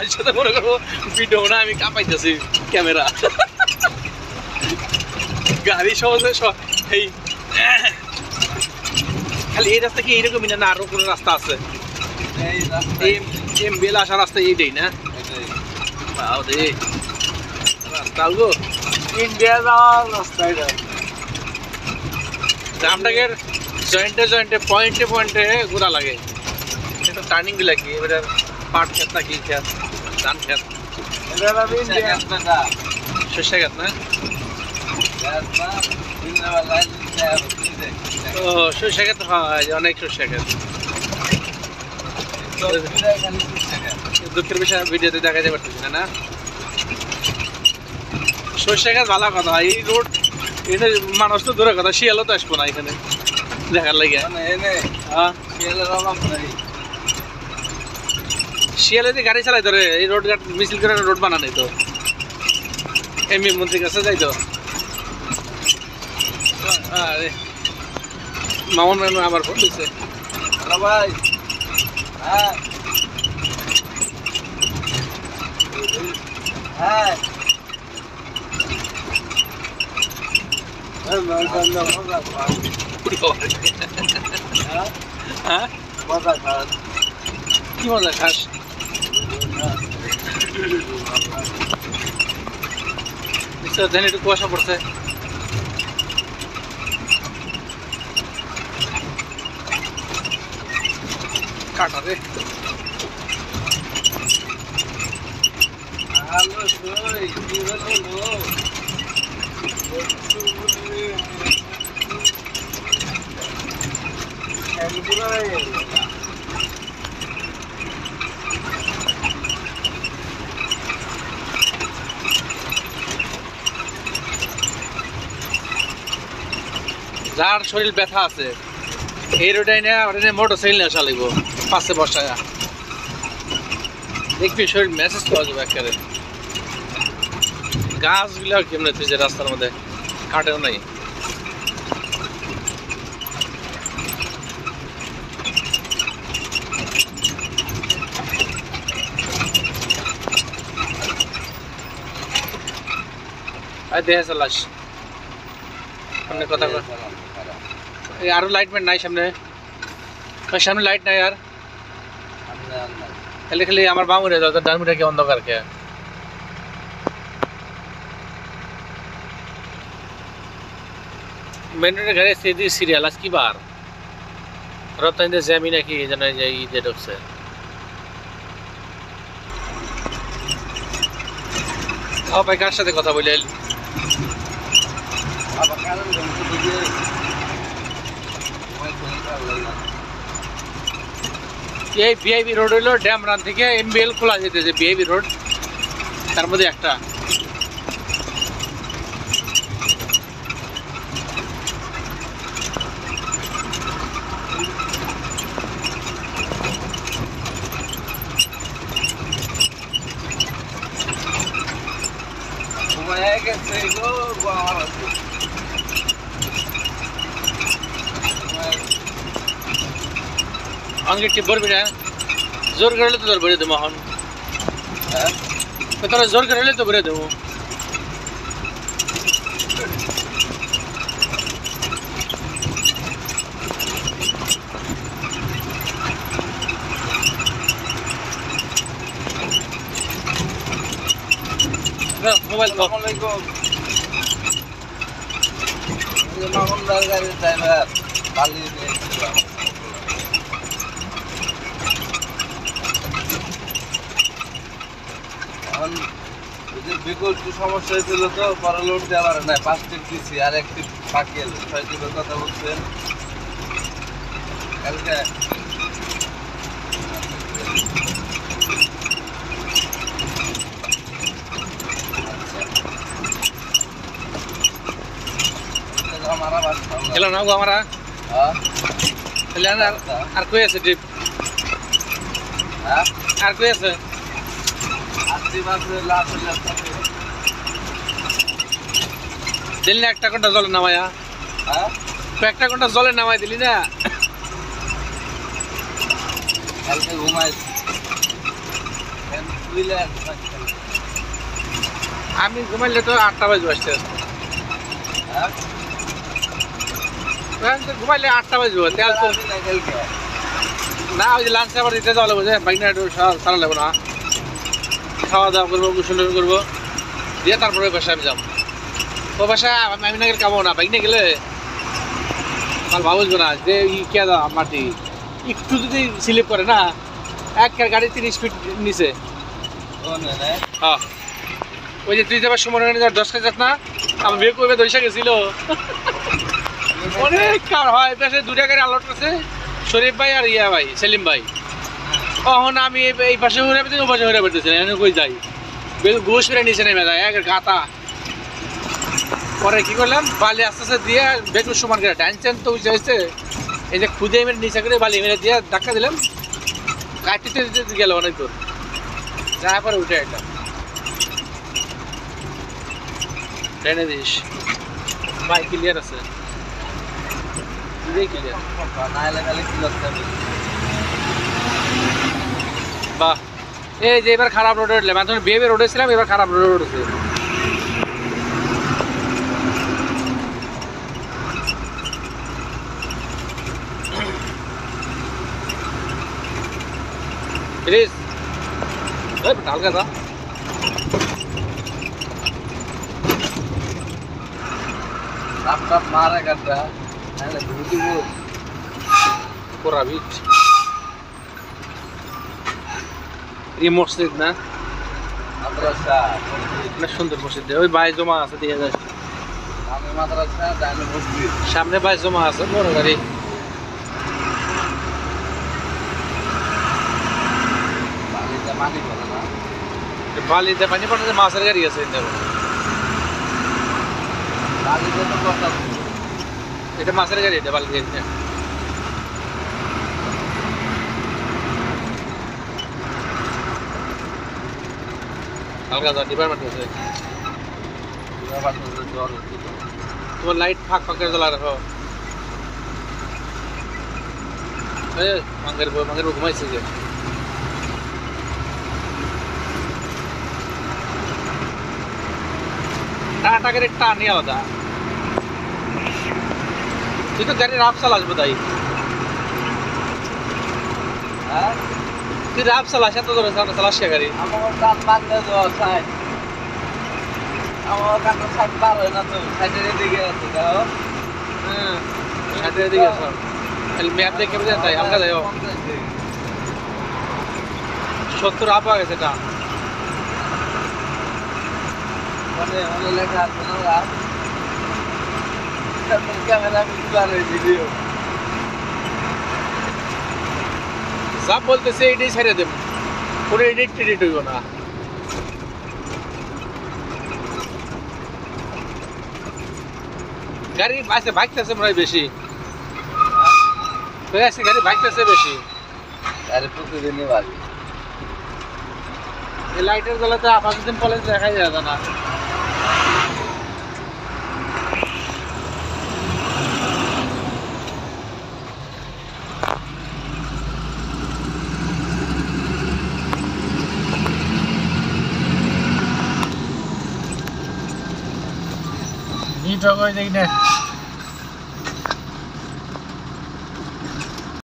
মায়ের সাথে মনে করবো ভিডিও না আমি কাঁপাইতেছি ক্যামেরা গাড়ি সহজে এই খালি এই রাস্তা কি এইরকমই না আরো কোনো রাস্তা আছে বেলা আসা রাস্তা এইটাই না রাস্তা গো ইন্ডিয়া যাওয়ার রাস্তা এটা জামটাকের জয়েন্টে জয়েন্টে পয়েন্টে পয়েন্টে ঘোরা লাগে এটা টার্নিং গুলা কি এবার পাট খেত না কি খেত ধান খেত শস্য খেত না ও শস্য খেত হয় অনেক শস্য খেত দুঃখের বিষয় ভিডিওতে দেখা যাবে পারতেছি না শস্য খেত ভালো কথা এই রোড এটা মানুষ তো দূরের কথা শিয়ালও তো আসবো না এখানে দেখার লাগে শিয়ালে যে গাড়ি চালাই ধরে এই রোড মিছিল করে রোড বানানো তো এমপি মন্ত্রীর কাছে যাই তো মামুন ম্যাম আবার ফোন দিচ্ছে ভাই হ্যাঁ হ্যাঁ কি মজা খাস ধান একটু কুয়াশা পড়ছে কাটা রে যার শরীর ব্যথা আছে এই রোডে মোটর সাইকেল নিয়ে আসা লাগবো পাশে বসায় দেখবি শরীর মেসেজ পাওয়া যাবে একেবারে গাছগুলো কেমন যে রাস্তার মধ্যে কাটেও নাই দেহে চালাস সামনে কথা আরো লাইট ম্যান নাই সামনে সামনে লাইট নাই আর খালি খালি আমার বামুরে যাও ডান মুড়ে কি অন্ধকার কে মেন রোডের গাড়ি সিডি সিরিয়াল আজ কি বার রতন জ্যামি নাকি জানা যায় ঈদে ঢুকছে ভাই কার সাথে কথা বলে এই বিআইবি রোড হইলো ড্যামরান থেকে এমবিএল খোলা যেতেছে বিআইবি রোড তার মধ্যে একটা অনেক টিপ ভরবি না জোর করলে তো তোর ভরে দেবো এখন তোরা জোর করলে তো ভরে দেবো মোবাইল মামুনদার গাড়ির ড্রাইভার বালি বিকল্প সমস্যা হয়েছিল তো পরে লোড দেওয়া পারে না 5 টিপ দিচ্ছি আর 1 টিপ বাকি আছে 6 টিপের কথা বলছেন কালকে খেলা নাও গো আমরা আর কই আছে টিপ আর কই আছে দিলি না একটা ঘন্টা জলে নামায়া একটা ঘন্টা জলে নামাই দিলি না কালকে ঘুমাই বুঝলে আমি ঘুমাইলে তো 8টা বাজে আসতে হ্যাঁ ঘুমাইলে 8টা বাজে তেল তো না ওই যে লাঞ্চে আবার দিতে যাওয়া লাগবে যে বাইক না একটু সারা লাগবে না খাওয়া দাওয়া করবো গোসল করবো দিয়ে তারপরে ওই বাসায় আমি যাবো ও বাসায় আমি না গেলে কামো না বাইক নিয়ে গেলে কাল ভাবুসবো না যে কে দাও মাটি একটু যদি স্লিপ করে না এক গাড়ি 30 ফিট নিচে হ্যাঁ ওই যে তুই যাবার সময় 10 কেজি যাস না আমার বিয়ে করবে দইসা গেছিল অনেক কার হয় বেশি দুটা গাড়ি আলোট আছে শরীফ ভাই আর ইয়া ভাই সেলিম ভাই তখন আমি এই পাশে ঘুরে পেতেছি ও পাশে ঘুরে পেতেছি এনে কই যাই ঘুষ ফিরে নিচে নেমে যায় এক গাতা পরে কি করলাম বালি আস্তে আস্তে দিয়ে বেগুন সমান করে টানছেন তো উঠে এই যে খুদে মেরে নিচে করে বালি মেরে দিয়ে ধাক্কা দিলাম কাটিতে দিতে গেল অনেক দূর যাওয়ার পরে উঠে একটা টেনে দিস ভাই ক্লিয়ার আছে ক্লিয়ার বাহ এই যে এবার খারাপ রোডে উঠলাম আমি তখন বিয়ে রোডে ছিলাম এবার খারাপ রোডে উঠেছে প্লিজ হালকা দা মারা কাটা পুরা বিচ এই মসজিদ না মাদ্রাসা অনেক সুন্দর মসজিদ ওই বাই জমা আছে দিয়ে যায় সামনে মাদ্রাসা ডাইনে মসজিদ সামনে বাই জমা আছে বড় গাড়ি বালিতে পানি পড়ে না বালিতে পানি পড়ে মাছের গাড়ি আছে বালিতে তো কথা এটা মাছের গাড়ি এটা বালি গাড়ি না হালকা যা ডিপার্টমেন্ট আছে তোমার লাইট ফাঁক ফাঁকের জ্বালা রাখো মাঙ্গের ঘুমাইছে যে টাকার টান নিয়ে আলাদা তুই তো গাড়ি রাফ চালাস বোধহয় হ্যাঁ তুই রাফ চালাস এত ধরে চালাস গাড়ি আমার দাঁত বাঁধতে দেওয়া সাইড আমার কাছে সাইড পার হয় না তো সাইডের দিকে আছে দেখো হ্যাঁ সাইডের দিকে আছে তাহলে ম্যাপ দেখে বুঝে তাই হালকা যাই 70 আপ গেছে এটা মানে লেখা আছে না রাত ক্যামেরা ভিডিও ভিডিও যা বলতেছে এটাই ছেড়ে দেব পুরো এডিট হইব না গাড়ি আছে ভাগতেছে মনে হয় বেশি গাড়ি ভাগতেছে বেশি আরে প্রতিদিনই বাড়ি এই লাইটের জ্বালাতে 5 দিন পরে দেখাই যায় না Ni cho coi đây nè